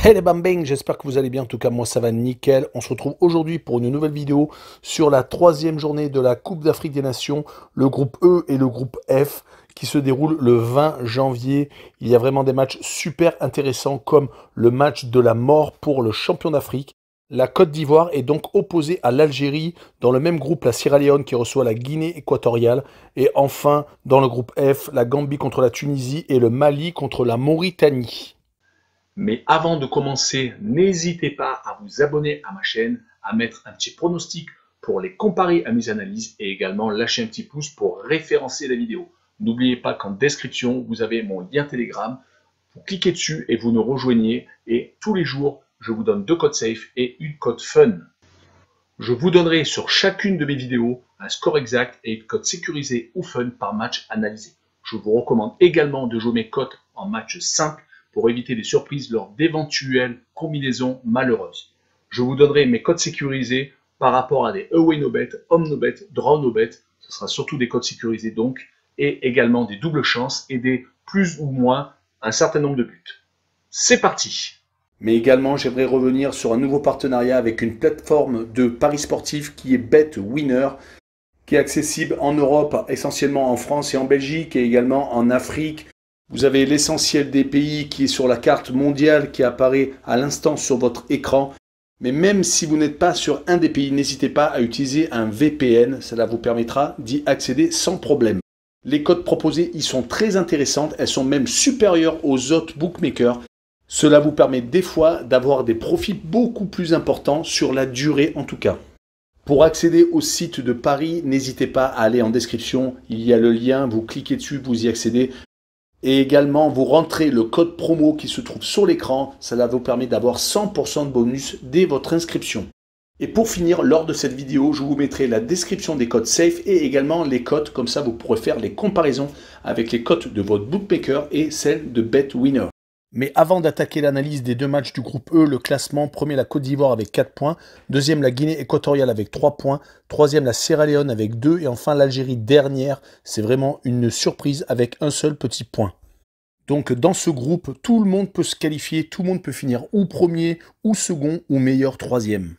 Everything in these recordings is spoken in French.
Hey les bambins, j'espère que vous allez bien, en tout cas moi ça va nickel. On se retrouve aujourd'hui pour une nouvelle vidéo sur la troisième journée de la Coupe d'Afrique des Nations, le groupe E et le groupe F qui se déroule le 20 janvier. Il y a vraiment des matchs super intéressants comme le match de la mort pour le champion d'Afrique. La Côte d'Ivoire est donc opposée à l'Algérie, dans le même groupe la Sierra Leone qui reçoit la Guinée équatoriale et enfin dans le groupe F, la Gambie contre la Tunisie et le Mali contre la Mauritanie. Mais avant de commencer, n'hésitez pas à vous abonner à ma chaîne, à mettre un petit pronostic pour les comparer à mes analyses et également lâcher un petit pouce pour référencer la vidéo. N'oubliez pas qu'en description, vous avez mon lien Telegram. Vous cliquez dessus et vous nous rejoignez. Et tous les jours, je vous donne 2 codes safe et une code fun. Je vous donnerai sur chacune de mes vidéos un score exact et une cote sécurisée ou fun par match analysé. Je vous recommande également de jouer mes cotes en match simple pour éviter des surprises lors d'éventuelles combinaisons malheureuses. Je vous donnerai mes codes sécurisés par rapport à des away no bet, home no bet, draw no bet. Ce sera surtout des codes sécurisés donc, et également des doubles chances et des plus ou moins un certain nombre de buts. C'est parti! Mais également, j'aimerais revenir sur un nouveau partenariat avec une plateforme de paris sportifs qui est BetWinner, qui est accessible en Europe, essentiellement en France et en Belgique, et également en Afrique. Vous avez l'essentiel des pays qui est sur la carte mondiale qui apparaît à l'instant sur votre écran. Mais même si vous n'êtes pas sur un des pays, n'hésitez pas à utiliser un VPN, cela vous permettra d'y accéder sans problème. Les cotes proposées y sont très intéressantes, elles sont même supérieures aux autres bookmakers. Cela vous permet des fois d'avoir des profits beaucoup plus importants sur la durée en tout cas. Pour accéder au site de Paris, n'hésitez pas à aller en description, il y a le lien, vous cliquez dessus, vous y accédez. Et également, vous rentrez le code promo qui se trouve sur l'écran, cela vous permet d'avoir 100% de bonus dès votre inscription. Et pour finir, lors de cette vidéo, je vous mettrai la description des codes safe et également les cotes, comme ça vous pourrez faire les comparaisons avec les cotes de votre bookmaker et celles de BetWinner. Mais avant d'attaquer l'analyse des deux matchs du groupe E, le classement, premier la Côte d'Ivoire avec 4 points, deuxième la Guinée équatoriale avec 3 points, troisième la Sierra Leone avec 2 et enfin l'Algérie dernière, c'est vraiment une surprise avec un seul petit point. Donc dans ce groupe, tout le monde peut se qualifier, tout le monde peut finir ou premier, ou second, ou meilleur troisième.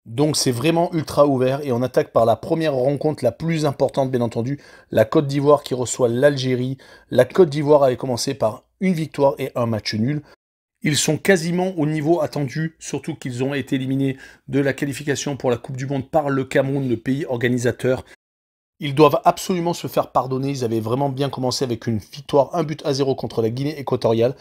Donc c'est vraiment ultra ouvert et on attaque par la première rencontre la plus importante bien entendu, la Côte d'Ivoire qui reçoit l'Algérie. La Côte d'Ivoire avait commencé par une victoire et un match nul. Ils sont quasiment au niveau attendu, surtout qu'ils ont été éliminés de la qualification pour la Coupe du Monde par le Cameroun, le pays organisateur. Ils doivent absolument se faire pardonner, ils avaient vraiment bien commencé avec une victoire 1-0 contre la Guinée équatoriale.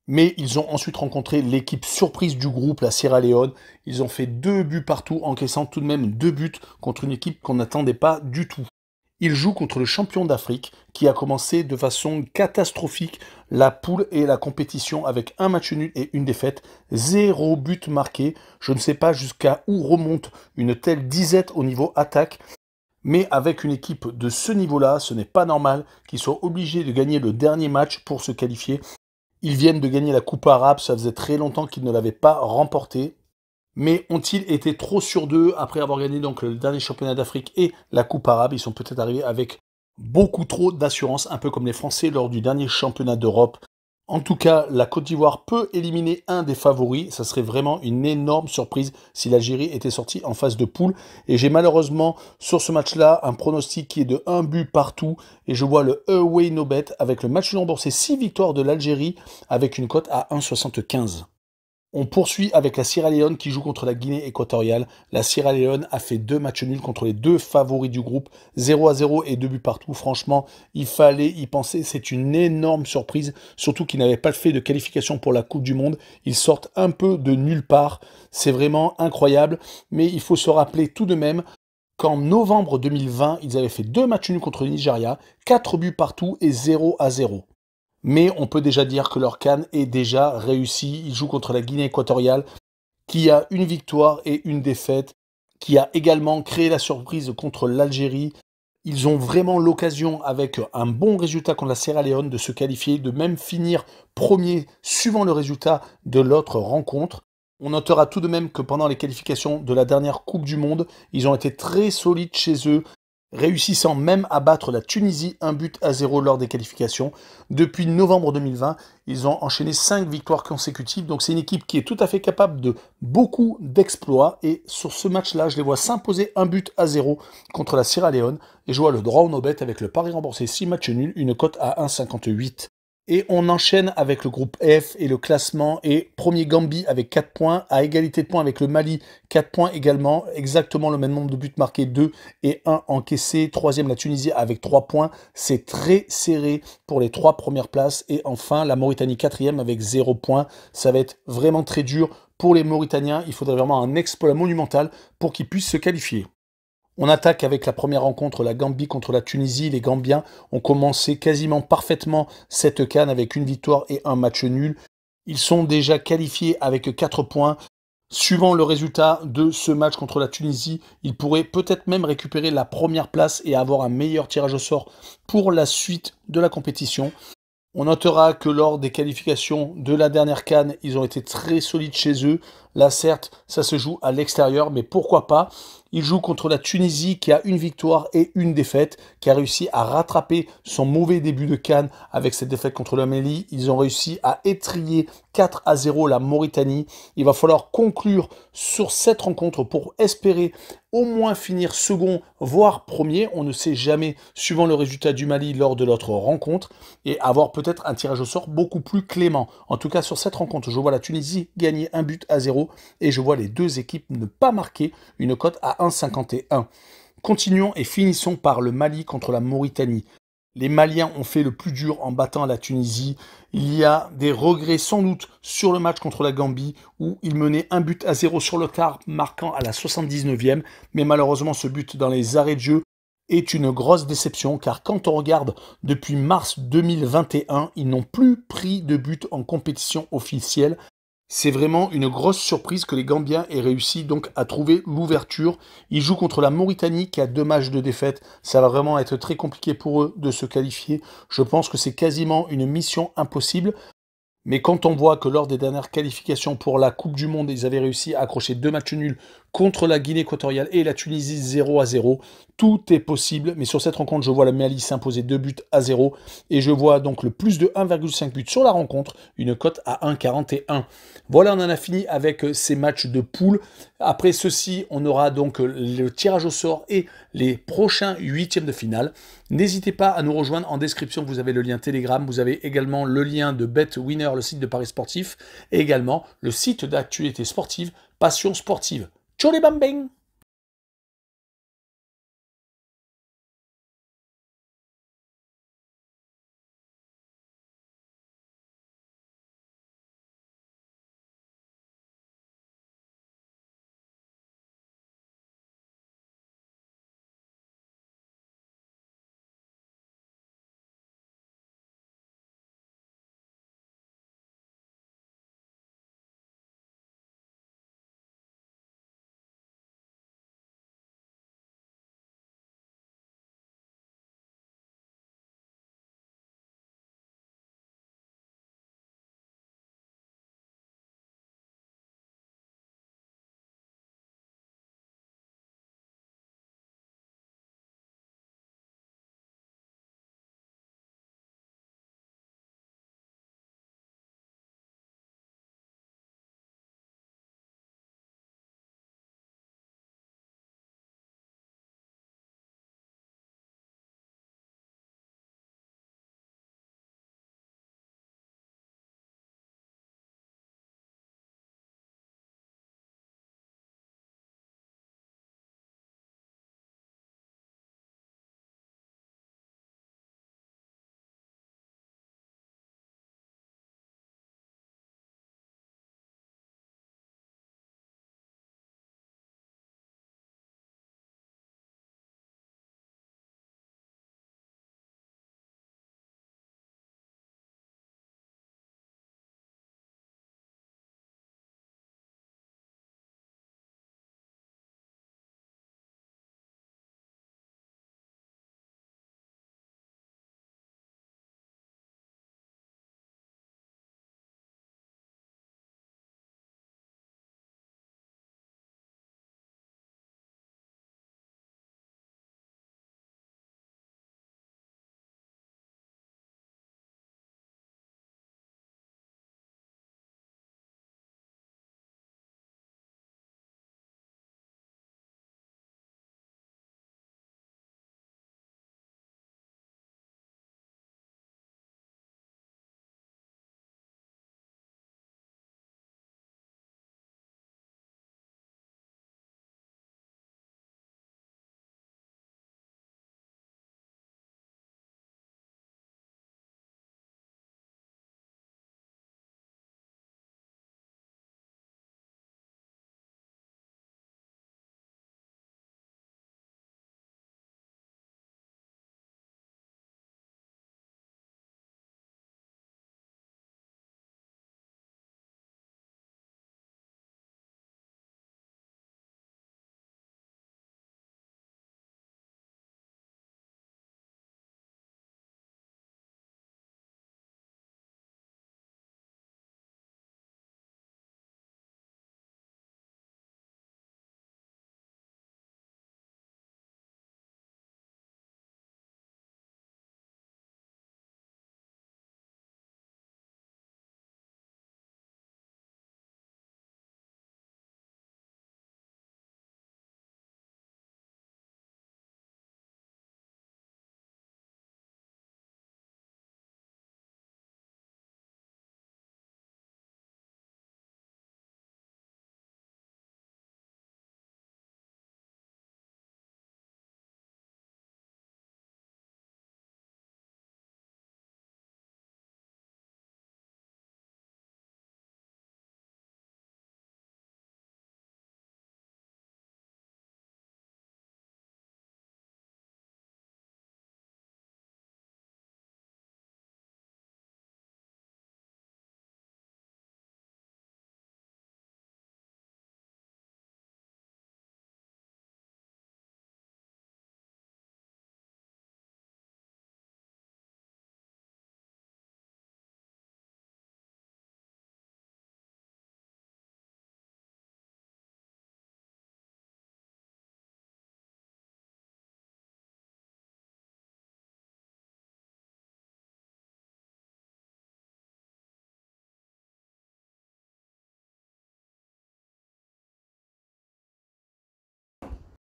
Mais ils ont ensuite rencontré l'équipe surprise du groupe, la Sierra Leone. Ils ont fait 2 buts partout, encaissant tout de même 2 buts contre une équipe qu'on n'attendait pas du tout. Ils jouent contre le champion d'Afrique qui a commencé de façon catastrophique la poule et la compétition avec un match nul et une défaite, 0 but marqué. Je ne sais pas jusqu'à où remonte une telle disette au niveau attaque. Mais avec une équipe de ce niveau-là, ce n'est pas normal qu'ils soient obligés de gagner le dernier match pour se qualifier. Ils viennent de gagner la Coupe arabe, ça faisait très longtemps qu'ils ne l'avaient pas remportée. Mais ont-ils été trop sûrs d'eux après avoir gagné donc le dernier championnat d'Afrique et la Coupe arabe? Ils sont peut-être arrivés avec beaucoup trop d'assurance, un peu comme les Français lors du dernier championnat d'Europe. En tout cas, la Côte d'Ivoire peut éliminer un des favoris. Ça serait vraiment une énorme surprise si l'Algérie était sortie en phase de poule. Et j'ai malheureusement sur ce match-là un pronostic qui est de 1 but partout. Et je vois le away no bet avec le match remboursé 6 victoires de l'Algérie avec une cote à 1,75. On poursuit avec la Sierra Leone qui joue contre la Guinée équatoriale. La Sierra Leone a fait 2 matchs nuls contre les 2 favoris du groupe, 0-0 et 2 buts partout. Franchement, il fallait y penser. C'est une énorme surprise, surtout qu'ils n'avaient pas fait de qualification pour la Coupe du Monde. Ils sortent un peu de nulle part. C'est vraiment incroyable. Mais il faut se rappeler tout de même qu'en novembre 2020, ils avaient fait 2 matchs nuls contre le Nigeria, 4 buts partout et 0-0. Mais on peut déjà dire que leur CAN est déjà réussi. Ils jouent contre la Guinée équatoriale, qui a une victoire et une défaite, qui a également créé la surprise contre l'Algérie. Ils ont vraiment l'occasion, avec un bon résultat contre la Sierra Leone, de se qualifier, de même finir premier, suivant le résultat de l'autre rencontre. On notera tout de même que pendant les qualifications de la dernière Coupe du Monde, ils ont été très solides chez eux. réussissant même à battre la Tunisie 1-0 lors des qualifications. Depuis novembre 2020, ils ont enchaîné 5 victoires consécutives, donc c'est une équipe qui est tout à fait capable de beaucoup d'exploits, et sur ce match-là, je les vois s'imposer 1-0 contre la Sierra Leone, et je vois le draw no bet avec le pari remboursé 6 matchs nuls, une cote à 1,58. Et on enchaîne avec le groupe F et le classement. Et premier Gambie avec 4 points, à égalité de points avec le Mali, 4 points également, exactement le même nombre de buts marqués, 2 et 1 encaissés. Troisième la Tunisie avec 3 points, c'est très serré pour les 3 premières places. Et enfin la Mauritanie quatrième avec 0 points, ça va être vraiment très dur pour les Mauritaniens. Il faudrait vraiment un exploit monumental pour qu'ils puissent se qualifier. On attaque avec la première rencontre, la Gambie contre la Tunisie. Les Gambiens ont commencé quasiment parfaitement cette CAN avec une victoire et un match nul. Ils sont déjà qualifiés avec 4 points. Suivant le résultat de ce match contre la Tunisie, ils pourraient peut-être même récupérer la première place et avoir un meilleur tirage au sort pour la suite de la compétition. On notera que lors des qualifications de la dernière CAN, ils ont été très solides chez eux. Là, certes, ça se joue à l'extérieur, mais pourquoi pas? Ils jouent contre la Tunisie qui a une victoire et une défaite, qui a réussi à rattraper son mauvais début de CAN avec cette défaite contre le Mali. Ils ont réussi à étriller 4-0 la Mauritanie. Il va falloir conclure sur cette rencontre pour espérer au moins finir second, voire premier. On ne sait jamais, suivant le résultat du Mali lors de notre rencontre, et avoir peut-être un tirage au sort beaucoup plus clément. En tout cas, sur cette rencontre, je vois la Tunisie gagner 1-0 et je vois les deux équipes ne pas marquer, une cote à 1,51. Continuons et finissons par le Mali contre la Mauritanie. Les Maliens ont fait le plus dur en battant la Tunisie. Il y a des regrets sans doute sur le match contre la Gambie où ils menaient 1-0 sur le tard, marquant à la 79e. Mais malheureusement, ce but dans les arrêts de jeu est une grosse déception car quand on regarde depuis mars 2021, ils n'ont plus pris de but en compétition officielle. C'est vraiment une grosse surprise que les Gambiens aient réussi donc à trouver l'ouverture. Ils jouent contre la Mauritanie qui a 2 matchs de défaite. Ça va vraiment être très compliqué pour eux de se qualifier. Je pense que c'est quasiment une mission impossible. Mais quand on voit que lors des dernières qualifications pour la Coupe du Monde, ils avaient réussi à accrocher 2 matchs nuls contre la Guinée équatoriale et la Tunisie 0-0, tout est possible. Mais sur cette rencontre, je vois la Mali s'imposer 2-0 et je vois donc le plus de 1,5 but sur la rencontre, une cote à 1,41. Voilà, on en a fini avec ces matchs de poule. Après ceci, on aura donc le tirage au sort et les prochains huitièmes de finale. N'hésitez pas à nous rejoindre en description, vous avez le lien Telegram, vous avez également le lien de BetWinner, le site de paris sportif, et également le site d'actualité sportive Passion Sportive. Ciao les bambins!